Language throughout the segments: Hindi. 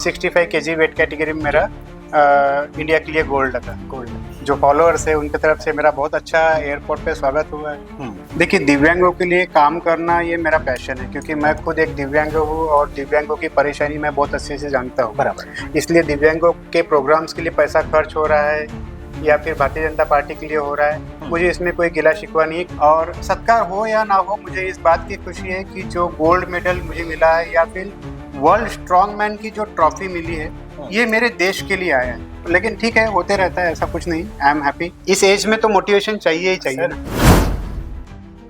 65 केजी वेट कैटेगरी में मेरा इंडिया के लिए गोल्ड लगा। गोल्ड जो फॉलोअर्स है उनकी तरफ से मेरा बहुत अच्छा एयरपोर्ट पे स्वागत हुआ है। देखिए, दिव्यांगों के लिए काम करना ये मेरा पैशन है, क्योंकि मैं खुद एक दिव्यांग हूँ और दिव्यांगों की परेशानी मैं बहुत अच्छे से जानता हूँ। बराबर। इसलिए दिव्यांगों के प्रोग्राम्स के लिए पैसा खर्च हो रहा है या फिर भारतीय जनता पार्टी के लिए हो रहा है, मुझे इसमें कोई गिला शिकवा नहीं। और सत्कार हो या ना हो, मुझे इस बात की खुशी है कि जो गोल्ड मेडल मुझे मिला है या फिर वर्ल्ड स्ट्रॉन्गमैन की जो ट्रॉफी मिली है, ये मेरे देश के लिए आया है। लेकिन ठीक है, होते रहता है, ऐसा कुछ नहीं। I am happy. इस एज में तो मोटिवेशन चाहिए ही चाहिए ना।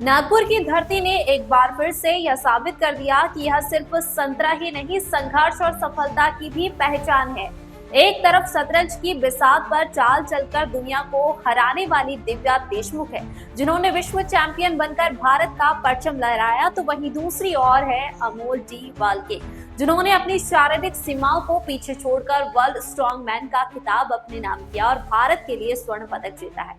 नागपुर की धरती ने एक बार फिर से यह साबित कर दिया कि यह सिर्फ संतरा ही नहीं, संघर्ष और सफलता की भी पहचान है। एक तरफ शतरंज की बिसात पर चाल चलकर दुनिया को हराने वाली दिव्या देशमुख है, जिन्होंने विश्व चैंपियन बनकर भारत का परचम लहराया, तो वहीं दूसरी ओर है अमोल डी वाल्के, जिन्होंने अपनी शारीरिक सीमाओं को पीछे छोड़कर वर्ल्ड स्ट्रॉन्गमैन का खिताब अपने नाम किया और भारत के लिए स्वर्ण पदक जीता है।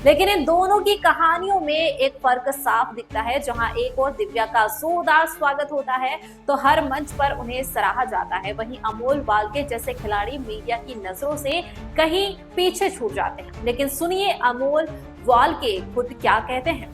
लेकिन इन दोनों की कहानियों में एक फर्क साफ दिखता है। जहां एक और दिव्या का जोरदार स्वागत होता है तो हर मंच पर उन्हें सराहा जाता है, वहीं अमोल वाल्के जैसे खिलाड़ी मीडिया की नजरों से कहीं पीछे छूट जाते हैं। लेकिन सुनिए अमोल वाल्के खुद क्या कहते हैं।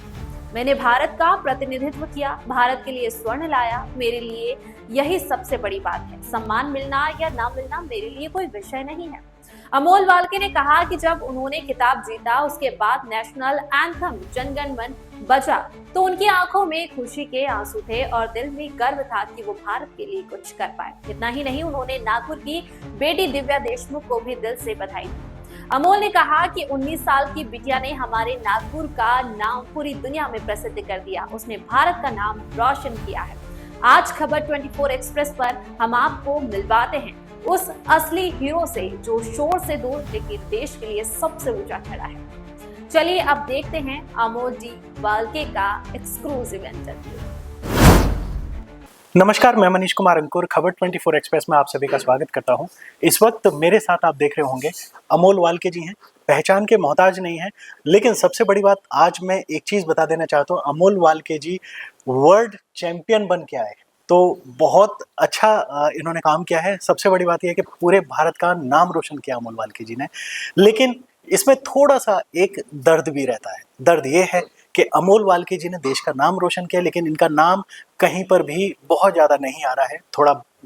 मैंने भारत का प्रतिनिधित्व किया, भारत के लिए स्वर्ण लाया, मेरे लिए यही सबसे बड़ी बात है। सम्मान मिलना या ना मिलना मेरे लिए कोई विषय नहीं है। अमोल वाल्के ने कहा कि जब उन्होंने खिताब जीता, उसके बाद नेशनल एंथम जन गण मन बजा, तो उनकी आंखों में खुशी के आंसू थे और दिल में गर्व था कि वो भारत के लिए कुछ कर पाए। इतना ही नहीं, उन्होंने नागपुर की बेटी दिव्या देशमुख को भी दिल से बधाई दी। अमोल ने कहा कि 19 साल की बिटिया ने हमारे नागपुर का नाम पूरी दुनिया में प्रसिद्ध कर दिया, उसने भारत का नाम रोशन किया है। आज खबर 24 एक्सप्रेस पर हम आपको मिलवाते हैं उस असली हीरो से जो शोर से दूर लेकिन देश के लिए सबसे ऊंचा खड़ा है। चलिए अब देखते हैं अमोल डी वाल्के का एक्सक्लूसिव इंटरव्यू। नमस्कार, मैं मनीष कुमार अंकुर खबर 24 एक्सप्रेस में आप सभी का स्वागत करता हूं। इस वक्त मेरे साथ आप देख रहे होंगे अमोल वाल्के जी हैं। पहचान के मोहताज नहीं है, लेकिन सबसे बड़ी बात आज मैं एक चीज बता देना चाहता हूं, अमोल वाल्के जी वर्ल्ड चैंपियन बन के आए, तो बहुत अच्छा इन्होंने काम किया है। सबसे बड़ी बात यह है कि पूरे भारत का नाम रोशन किया अमोल वाल्के जी ने। लेकिन इसमें थोड़ा सा एक दर्द भी रहता है। दर्द ये है कि अमोल वाल्के जी ने देश का नाम रोशन किया, लेकिन इनका नाम कहीं पर भी बहुत ज़्यादा नहीं आ रहा है।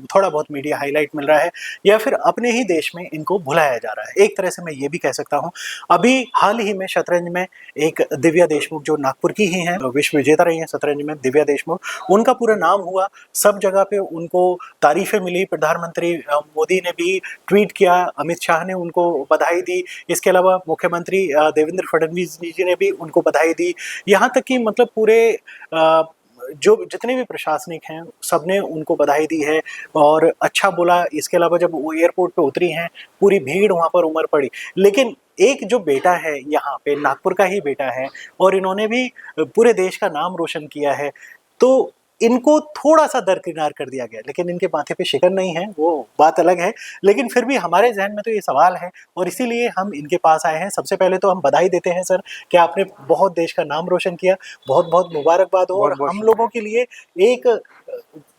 थोड़ा बहुत मीडिया हाईलाइट मिल रहा है या फिर अपने ही देश में इनको भुलाया जा रहा है। एक तरह से मैं ये भी कह सकता हूँ, अभी हाल ही में शतरंज में एक दिव्या देशमुख जो नागपुर की ही हैं, विश्व विजेता रही हैं शतरंज में दिव्या देशमुख, उनका पूरा नाम हुआ, सब जगह पे उनको तारीफें मिली। प्रधानमंत्री मोदी ने भी ट्वीट किया, अमित शाह ने उनको बधाई दी, इसके अलावा मुख्यमंत्री देवेंद्र फडणवीस जी ने भी उनको बधाई दी। यहाँ तक कि मतलब पूरे जो जितने भी प्रशासनिक हैं सबने उनको बधाई दी है और अच्छा बोला। इसके अलावा जब वो एयरपोर्ट पे उतरी हैं, पूरी भीड़ वहाँ पर उमड़ पड़ी। लेकिन एक जो बेटा है यहाँ पे, नागपुर का ही बेटा है और इन्होंने भी पूरे देश का नाम रोशन किया है, तो इनको थोड़ा सा दरकिनार कर दिया गया। लेकिन इनके माथे पे शिकन नहीं है, वो बात अलग है। लेकिन फिर भी हमारे जहन में तो ये सवाल है और इसीलिए हम इनके पास आए हैं। सबसे पहले तो हम बधाई देते हैं सर कि आपने बहुत देश का नाम रोशन किया, बहुत बहुत मुबारकबाद हो। और हम लोगों के लिए एक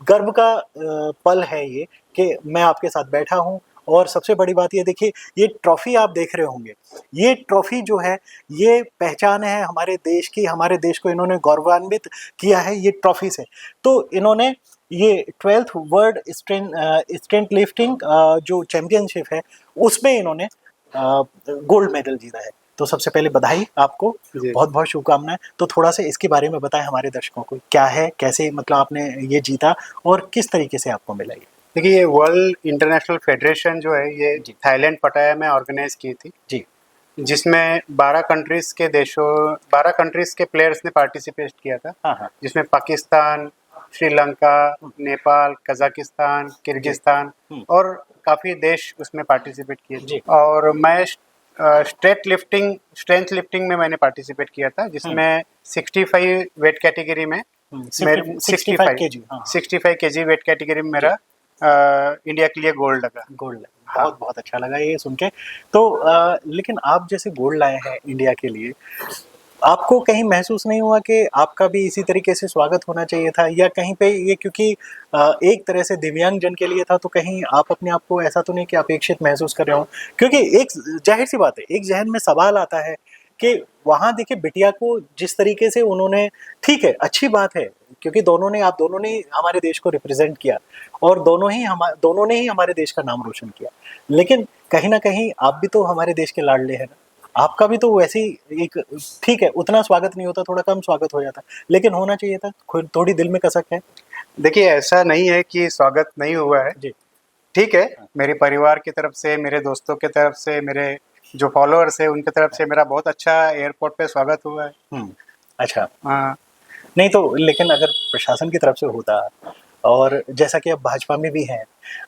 गर्व का पल है ये कि मैं आपके साथ बैठा हूँ। और सबसे बड़ी बात ये देखिए, ये ट्रॉफी आप देख रहे होंगे, ये ट्रॉफी जो है ये पहचान है हमारे देश की। हमारे देश को इन्होंने गौरवान्वित किया है ये ट्रॉफी से। तो इन्होंने ये 12th वर्ल्ड स्ट्रेंथ लिफ्टिंग जो चैंपियनशिप है उसमें इन्होंने गोल्ड मेडल जीता है। तो सबसे पहले बधाई आपको, बहुत बहुत शुभकामनाएं। तो थोड़ा सा इसके बारे में बताएं हमारे दर्शकों को, क्या है, कैसे मतलब आपने ये जीता और किस तरीके से आपको मिला ये। देखिए, ये वर्ल्ड इंटरनेशनल फेडरेशन जो है ये थाईलैंड पटाया में ऑर्गेनाइज की थी जी, जिसमें 12 कंट्रीज के प्लेयर्स ने पार्टिसिपेट किया था। हाँ। जिसमें पाकिस्तान, श्रीलंका, नेपाल, कजाकिस्तान, किर्गिस्तान और काफ़ी देश उसमें पार्टिसिपेट किए। और मैं स्ट्रेंथ लिफ्टिंग में मैंने पार्टिसिपेट किया था, जिसमें 65 वेट कैटेगरी में 65 केजी वेट कैटेगरी में मेरा इंडिया के लिए गोल्ड लगा। हाँ। बहुत अच्छा लगा ये सुन के। तो लेकिन आप जैसे गोल्ड लाए हैं इंडिया के लिए, आपको कहीं महसूस नहीं हुआ कि आपका भी इसी तरीके से स्वागत होना चाहिए था, या कहीं पे ये क्योंकि एक तरह से दिव्यांग जन के लिए था, तो कहीं आप अपने आप को ऐसा तो नहीं कि अपेक्षित महसूस कर रहे हो? क्योंकि एक जाहिर सी बात है, एक जहन में सवाल आता है कि वहाँ देखिए बिटिया को जिस तरीके से उन्होंने, ठीक है अच्छी बात है, क्योंकि आप दोनों ने हमारे देश को रिप्रेजेंट किया और दोनों ने ही हमारे देश का नाम रोशन किया, लेकिन कहीं ना कहीं आप भी तो हमारे देश के लाडले हैं ना, आपका भी तो वैसे ही एक, ठीक है उतना स्वागत नहीं होता, थोड़ा कम स्वागत हो जाता, लेकिन होना चाहिए था, थोड़ी दिल में कसक है। देखिए ऐसा नहीं है कि स्वागत नहीं हुआ है जी। ठीक है, मेरे परिवार की तरफ से, मेरे दोस्तों की तरफ से, मेरे जो फॉलोअर्स है उनकी तरफ से मेरा बहुत अच्छा एयरपोर्ट पे स्वागत हुआ है। अच्छा। हाँ। नहीं तो लेकिन अगर प्रशासन की तरफ से होता, और जैसा कि अब भाजपा में भी हैं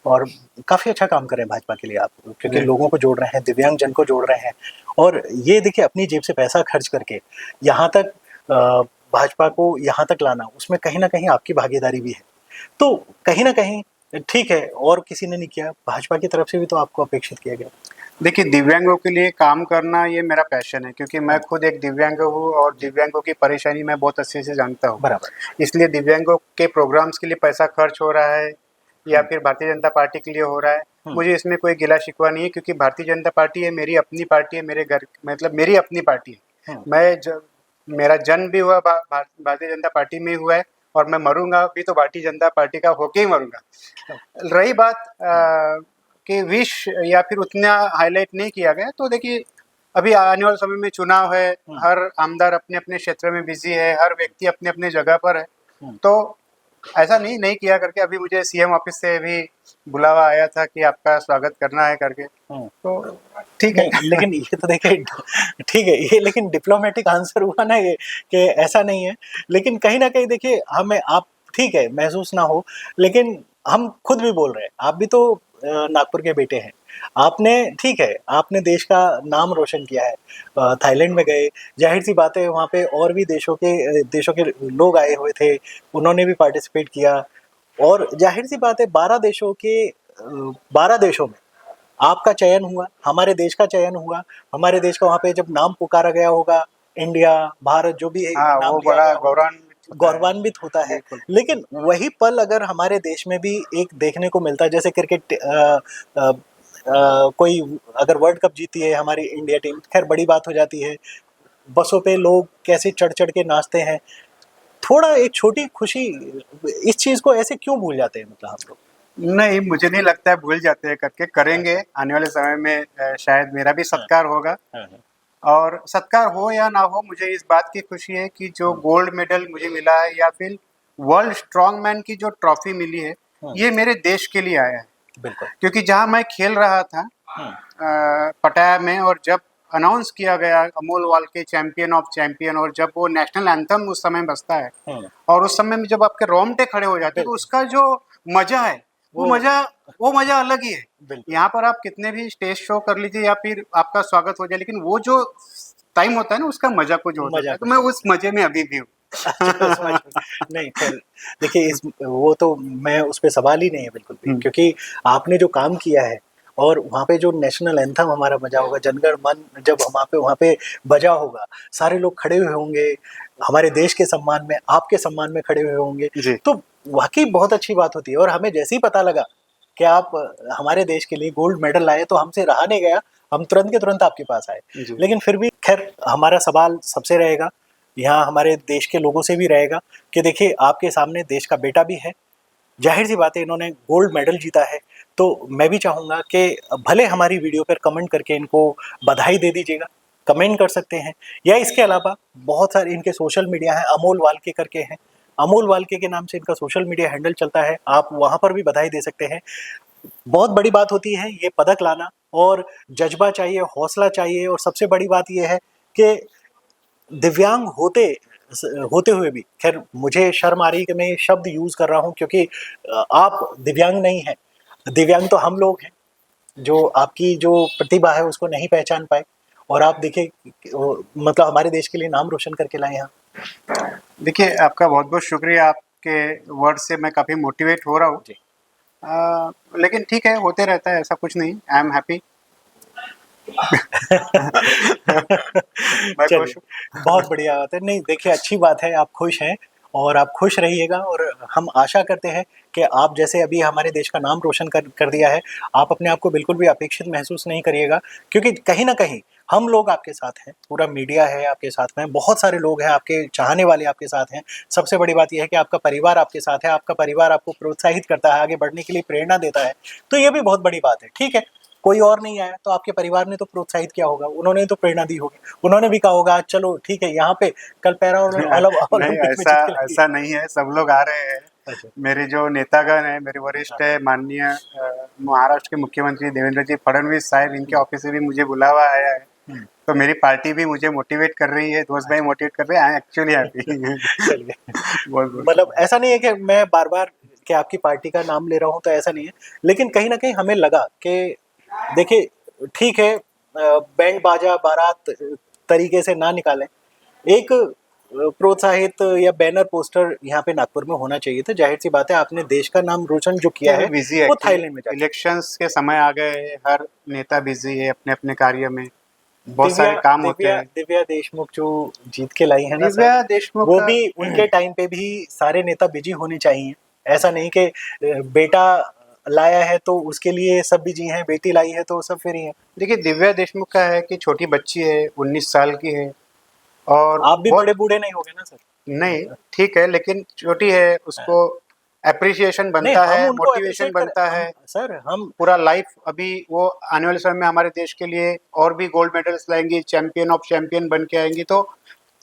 और काफ़ी अच्छा काम कर रहे हैं भाजपा के लिए आप, क्योंकि लोगों को जोड़ रहे हैं, दिव्यांग जन को जोड़ रहे हैं, और ये देखिए अपनी जेब से पैसा खर्च करके यहाँ तक भाजपा को यहाँ तक लाना, उसमें कहीं ना कहीं आपकी भागीदारी भी है, तो कहीं ना कहीं ठीक है, और किसी ने नहीं किया, भाजपा की तरफ से भी तो आपको अपेक्षित किया गया। देखिए दिव्यांगों के लिए काम करना ये मेरा पैशन है, क्योंकि मैं खुद एक दिव्यांग हूँ और दिव्यांगों की परेशानी मैं बहुत अच्छे से जानता हूँ। बराबर। इसलिए दिव्यांगों के प्रोग्राम्स के लिए पैसा खर्च हो रहा है या फिर भारतीय जनता पार्टी के लिए हो रहा है, मुझे इसमें कोई गिला शिकवा नहीं है, क्योंकि भारतीय जनता पार्टी है मेरी अपनी पार्टी है, मेरे घर मतलब मेरी अपनी पार्टी है। मेरा जन्म भी हुआ भारतीय जनता पार्टी में हुआ है और मैं मरूंगा भी तो भारतीय जनता पार्टी का होके ही मरूंगा। रही बात कि विश या फिर उतना हाईलाइट नहीं किया गया, तो देखिए अभी आने वाले समय में चुनाव है, हर आमदार अपने अपने क्षेत्र में बिजी है, हर व्यक्ति अपने अपने जगह पर है, तो ऐसा नहीं किया करके अभी मुझे सीएम ऑफिस से भी बुलावा आया था कि आपका स्वागत करना है करके, तो ठीक है। लेकिन ये तो देखिए ठीक है, ये लेकिन डिप्लोमेटिक आंसर हुआ ना ये, कि ऐसा नहीं है, लेकिन कहीं ना कहीं देखिए हमें आप, ठीक है महसूस ना हो, लेकिन हम खुद भी बोल रहे हैं, आप भी तो नागपुर के बेटे हैं, आपने, ठीक है आपने देश का नाम रोशन किया है, थाईलैंड में गए, जाहिर सी बात है वहाँ पे और भी देशों के लोग आए हुए थे, उन्होंने भी पार्टिसिपेट किया, और जाहिर सी बात है 12 देशों में आपका चयन हुआ, हमारे देश का चयन हुआ, हमारे देश का वहाँ पे जब नाम पुकारा गया होगा, इंडिया, भारत जो भी हाँ, नाम वो लिया बड़ा गया गौरवान्वित होता है, लेकिन वही पल अगर हमारे देश में भी एक देखने को मिलता है, जैसे क्रिकेट कोई अगर वर्ल्ड कप जीती है हमारी इंडिया टीम, खैर बड़ी बात हो जाती है, बसों पे लोग कैसे चढ़ चढ़ के नाचते हैं, थोड़ा एक छोटी खुशी, इस चीज को ऐसे क्यों भूल जाते हैं, मतलब हम लोग? नहीं, मुझे नहीं लगता है भूल जाते हैं करके, करेंगे आने वाले समय में, शायद मेरा भी सत्कार होगा, और सत्कार हो या ना हो मुझे इस बात की खुशी है कि जो गोल्ड मेडल मुझे मिला है या फिर वर्ल्ड स्ट्रॉन्गमैन की जो ट्रॉफी मिली है, ये मेरे देश के लिए आया है। बिल्कुल। क्योंकि जहाँ मैं खेल रहा था पटाया में, और जब अनाउंस किया गया अमोल वाल के चैंपियन ऑफ चैंपियन, और जब वो नेशनल एंथम उस समय बजता है और उस समय में जब आपके रोंगटे खड़े हो जाते हैं, तो उसका जो मजा है वो मजा अलग ही है। यहाँ पर आप कितने भी स्टेज शो कर लीजिए या फिर आपका स्वागत हो जाए, लेकिन वो जो टाइम होता है ना उसका मजा कुछ होता है, तो मैं उस मजे में अभी भी हूँ। नहीं खैर देखिए, वो तो मैं उस पर सवाल ही नहीं है बिल्कुल भी, क्योंकि आपने जो काम किया है, और वहाँ पे जो नेशनल एंथम हमारा बजा होगा, जनगण मन जब वहाँ पे बजा होगा, सारे लोग खड़े हुए होंगे हमारे देश के सम्मान में, आपके सम्मान में खड़े हुए होंगे, तो वाकई बहुत अच्छी बात होती है। और हमें जैसे ही पता लगा कि आप हमारे देश के लिए गोल्ड मेडल लाए, तो हमसे रहा नहीं गया, हम तुरंत के तुरंत आपके पास आए। लेकिन फिर भी खैर हमारा सवाल सबसे रहेगा, यहाँ हमारे देश के लोगों से भी रहेगा कि देखिए आपके सामने देश का बेटा भी है, जाहिर सी बात है इन्होंने गोल्ड मेडल जीता है, तो मैं भी चाहूँगा कि भले हमारी वीडियो पर कमेंट करके इनको बधाई दे दीजिएगा, कमेंट कर सकते हैं, या इसके अलावा बहुत सारे इनके सोशल मीडिया हैं, अमोल वाल्के करके हैं, अमोल वाल्के के नाम से इनका सोशल मीडिया हैंडल चलता है, आप वहाँ पर भी बधाई दे सकते हैं। बहुत बड़ी बात होती है ये पदक लाना, और जज्बा चाहिए, हौसला चाहिए, और सबसे बड़ी बात ये है कि दिव्यांग होते हुए भी, खैर मुझे शर्म आ रही है कि मैं ये शब्द यूज कर रहा हूँ, क्योंकि आप दिव्यांग नहीं हैं, दिव्यांग तो हम लोग हैं जो आपकी जो प्रतिभा है उसको नहीं पहचान पाए, और आप देखिए मतलब हमारे देश के लिए नाम रोशन करके लाए यहाँ। देखिए आपका बहुत बहुत शुक्रिया, आपके वर्ड से मैं काफ़ी मोटिवेट हो रहा हूँ, लेकिन ठीक है होते रहता है, ऐसा कुछ नहीं, आई एम हैप्पी। मैं चलिए, खुश हूँ। बहुत बढ़िया बात है। नहीं देखिए, अच्छी बात है, आप खुश हैं और आप खुश रहिएगा, और हम आशा करते हैं कि आप जैसे अभी हमारे देश का नाम रोशन कर दिया है, आप अपने आप को बिल्कुल भी अपेक्षित महसूस नहीं करिएगा, क्योंकि कहीं न कहीं हम लोग आपके साथ हैं, पूरा मीडिया है आपके साथ में, बहुत सारे लोग हैं, आपके चाहने वाले आपके साथ हैं। सबसे बड़ी बात ये है कि आपका परिवार आपके साथ है, आपका परिवार आपको प्रोत्साहित करता है, आगे बढ़ने के लिए प्रेरणा देता है, तो ये भी बहुत बड़ी बात है। ठीक है, कोई और नहीं आया तो आपके परिवार ने तो प्रोत्साहित किया होगा, उन्होंने तो प्रेरणा दी होगी, उन्होंने भी कहा होगा चलो ठीक है, यहाँ पे कल पैरा नहीं, ओलंपिक में ऐसा जीत के लाइए। ऐसा नहीं है, सब लोग आ रहे हैं। अच्छा, मेरे जो नेतागण हैं, मेरे वरिष्ठ है, माननीय महाराष्ट्र के मुख्यमंत्री देवेंद्र जी फडणवीस साहब, इनके ऑफिस से भी मुझे बुलावा आया है। हम्म, तो मेरी पार्टी भी मुझे मोटिवेट कर रही है, दोस्त भाई मोटिवेट कर रहे हैं। I actually happy. चलिए, बहुत बहुत मतलब ऐसा नहीं है कि मैं बार बार कि आपकी पार्टी का नाम ले रहा हूँ, तो ऐसा नहीं है, लेकिन कहीं ना कहीं हमें लगा कि देखिए ठीक है, बैंड बाजा बारात तरीके से ना निकालें, एक प्रोत्साहित या बैनर पोस्टर यहाँ पे नागपुर में होना चाहिए था। जाहिर सी बात है, आपने देश का नाम रोशन जो किया है बिजी है वो थाईलैंड में जाके। इलेक्शंस के समय आ गए हैं, हर नेता बिजी है अपने अपने कार्य में, बहुत दिव्या सारे काम होते दिव्या हैं। दिव्या देशमुख जो जीत के लाई है ना सर, दिव्या देशमुख वो का भी उनके टाइम पे भी सारे नेता बिजी होने चाहिए। ऐसा नहीं कि बेटा लाया है तो उसके लिए सब बिजी हैं, बेटी लाई है तो सब फ्री हैं। देखिए, दिव्या देशमुख का है कि छोटी बच्ची है, 19 साल की है, और आप भी बहुत बड़े बूढ़े नहीं हो गए ना सर। नहीं, ठीक है, लेकिन छोटी है, उसको अप्रिसिएशन नहीं, बनता हम है, उनको मोटिवेशन अप्रिशिएट बनता करें, है। हम सर हम पूरा लाइफ अभी वो आने वाले समय में हमारे देश के लिए और भी गोल्ड मेडल्स लाएंगी, चैंपियन ऑफ चैंपियन बन के आएंगी, तो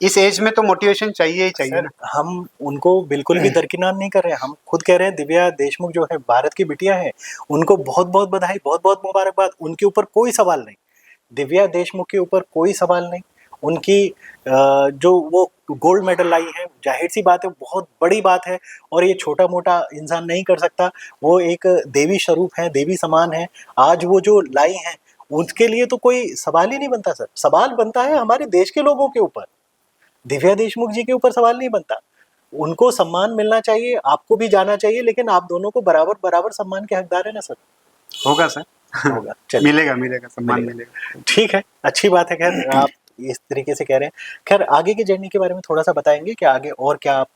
इस एज में तो मोटिवेशन चाहिए ही चाहिए सर ना। हम उनको बिल्कुल भी दरकिनार नहीं कर रहे हैं, हम खुद कह रहे हैं दिव्या देशमुख जो है भारत की बिटिया है, उनको बहुत बहुत बधाई, बहुत बहुत मुबारकबाद, उनके ऊपर कोई सवाल नहीं, दिव्या देशमुख के ऊपर कोई सवाल नहीं। उनकी जो वो गोल्ड मेडल लाई है, जाहिर सी बात है बहुत बड़ी बात है, और ये छोटा मोटा इंसान नहीं कर सकता। वो एक देवी स्वरूप है, देवी समान है, आज वो जो लाई है उसके लिए तो कोई सवाल ही नहीं बनता सर। सवाल बनता है हमारे देश के लोगों के ऊपर, दिव्या देशमुख जी के ऊपर सवाल नहीं बनता। उनको सम्मान मिलना चाहिए, आपको भी जाना चाहिए, लेकिन आप दोनों को बराबर बराबर सम्मान के हकदार है ना सर। होगा सर। होगा, चलिए मिलेगा मिलेगा, सम्मान मिलेगा। मिलेगा। ठीक है, अच्छी बात है। खैर आप इस तरीके से कह रहे हैं। खैर आगे की जर्नी के बारे में थोड़ा सा बताएंगे कि आगे और क्या आप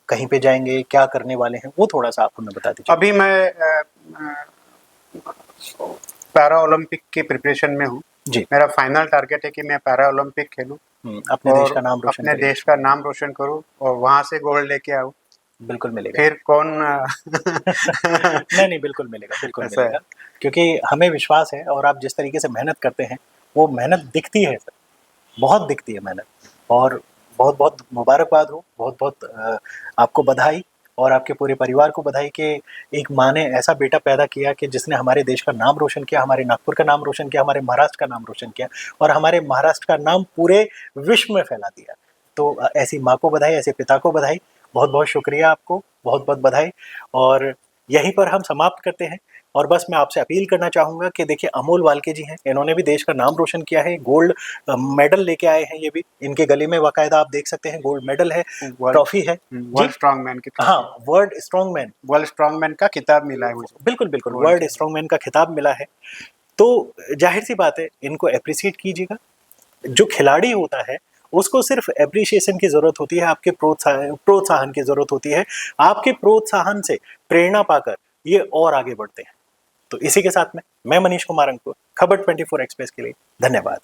कहीं पे जाएंगे, क्या करने वाले हैं, वो थोड़ा सा आप हमें बता दीजिए। अभी मैं पैरा ओलंपिक की प्रिपरेशन में हूँ। जी, मेरा फाइनल टारगेट है कि मैं पैरा ओलंपिक खेलूँ अपने देश और का नाम रोशन अपने करिए। देश का नाम रोशन करूँ और वहाँ से गोल्ड लेके आऊँ। बिल्कुल मिलेगा। फिर कौन नहीं नहीं, बिल्कुल मिलेगा, बिल्कुल ऐसा है। मिलेगा, क्योंकि हमें विश्वास है, और आप जिस तरीके से मेहनत करते हैं वो मेहनत दिखती है सर, बहुत दिखती है मेहनत। और बहुत बहुत मुबारकबाद हो, बहुत बहुत आपको बधाई, और आपके पूरे परिवार को बधाई कि एक माँ ने ऐसा बेटा पैदा किया कि जिसने हमारे देश का नाम रोशन किया, हमारे नागपुर का नाम रोशन किया, हमारे महाराष्ट्र का नाम रोशन किया, और हमारे महाराष्ट्र का नाम पूरे विश्व में फैला दिया। तो ऐसी माँ को बधाई, ऐसे पिता को बधाई, बहुत बहुत शुक्रिया आपको, बहुत बहुत बधाई। और यहीं पर हम समाप्त करते हैं। और बस मैं आपसे अपील करना चाहूँगा कि देखिए अमोल वाल्के जी हैं, इन्होंने भी देश का नाम रोशन किया है, गोल्ड मेडल लेके आए हैं। ये भी इनके गले में बाकायदा आप देख सकते हैं गोल्ड मेडल है, ट्रॉफी है जी। वर्ल्ड स्ट्रॉन्गमैन की हाँ, वर्ल्ड स्ट्रॉन्गमैन, वर्ल्ड स्ट्रॉन्गमैन का खिताब मिला है मुझे। बिल्कुल बिल्कुल, वर्ल्ड वर्ल्ड स्ट्रॉन्गमैन का खिताब मिला है। तो जाहिर सी बात है, इनको अप्रिशिएट कीजिएगा। जो खिलाड़ी होता है उसको सिर्फ एप्रिसिएशन की जरूरत होती है, आपके प्रोत्साहन की जरूरत होती है। आपके प्रोत्साहन से प्रेरणा पाकर ये और आगे बढ़ते हैं। तो इसी के साथ में मैं मनीष कुमार अंकुर, खबर 24 एक्सप्रेस के लिए धन्यवाद।